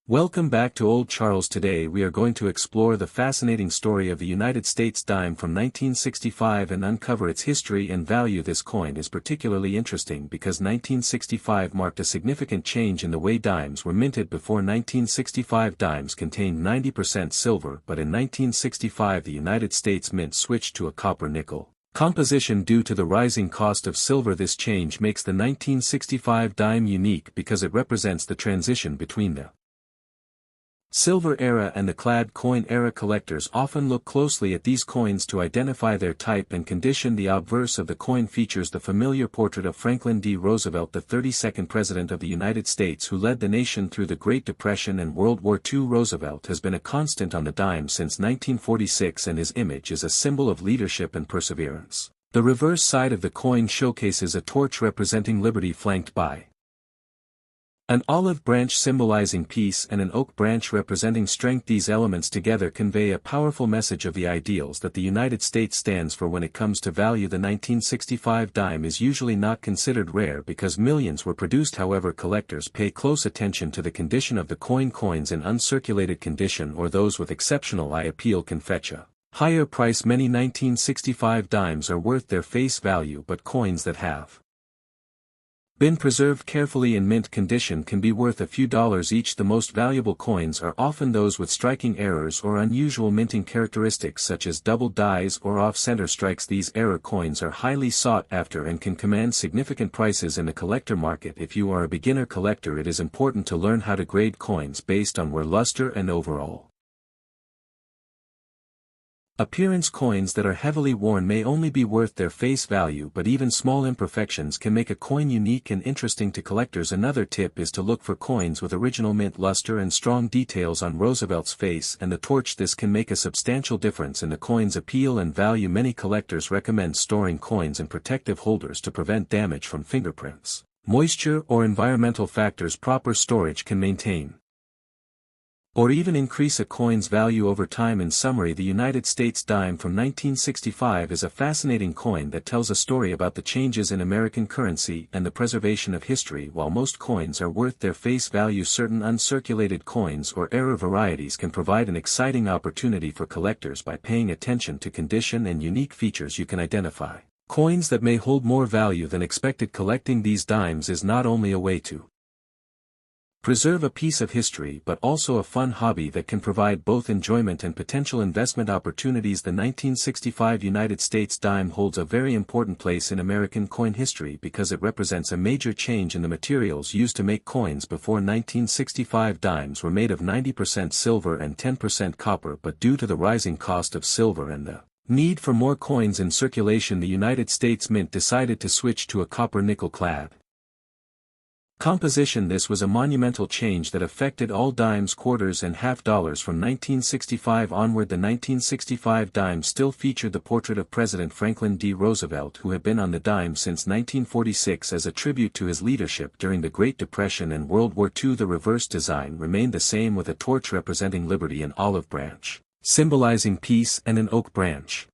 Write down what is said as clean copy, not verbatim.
Welcome back to Old Charles. Today we are going to explore the fascinating story of the United States dime from 1965 and uncover its history and value. This coin is particularly interesting because 1965 marked a significant change in the way dimes were minted. Before 1965 dimes contained 90% silver, but in 1965 the United States Mint switched to a copper-nickel composition due to the rising cost of silver. This change makes the 1965 dime unique because it represents the transition between the Silver era and the Clad coin era. Collectors often look closely at these coins to identify their type and condition. The obverse of the coin features the familiar portrait of Franklin D. Roosevelt, the 32nd President of the United States who led the nation through the Great Depression and World War II. Roosevelt has been a constant on the dime since 1946 and his image is a symbol of leadership and perseverance. The reverse side of the coin showcases a torch representing liberty flanked by an olive branch symbolizing peace and an oak branch representing strength. These elements together convey a powerful message of the ideals that the United States stands for. When it comes to value, the 1965 dime is usually not considered rare because millions were produced. However, collectors pay close attention to the condition of the coin. Coins in uncirculated condition or those with exceptional eye appeal can fetch a higher price. Many 1965 dimes are worth their face value, but coins that have been preserved carefully in mint condition can be worth a few dollars each. The most valuable coins are often those with striking errors or unusual minting characteristics such as double dies or off-center strikes. These error coins are highly sought after and can command significant prices in the collector market. If you are a beginner collector, it is important to learn how to grade coins based on wear, luster and overall appearance. Coins that are heavily worn may only be worth their face value, but even small imperfections can make a coin unique and interesting to collectors. Another tip is to look for coins with original mint luster and strong details on Roosevelt's face and the torch. This can make a substantial difference in the coin's appeal and value. Many collectors recommend storing coins in protective holders to prevent damage from fingerprints, moisture or environmental factors. Proper storage can maintain or even increase a coin's value over time. In summary, the United States dime from 1965 is a fascinating coin that tells a story about the changes in American currency and the preservation of history. While most coins are worth their face value, certain uncirculated coins or era varieties can provide an exciting opportunity for collectors by paying attention to condition and unique features. You can identify coins that may hold more value than expected. Collecting these dimes is not only a way to preserve a piece of history but also a fun hobby that can provide both enjoyment and potential investment opportunities. The 1965 United States dime holds a very important place in American coin history because it represents a major change in the materials used to make coins. Before 1965 dimes were made of 90% silver and 10% copper, but due to the rising cost of silver and the need for more coins in circulation, the United States Mint decided to switch to a copper-nickel clad composition. This was a monumental change that affected all dimes, quarters and half dollars. From 1965 onward, the 1965 dime still featured the portrait of President Franklin D. Roosevelt, who had been on the dime since 1946 as a tribute to his leadership during the Great Depression and World War II. The reverse design remained the same with a torch representing liberty, an olive branch symbolizing peace and an oak branch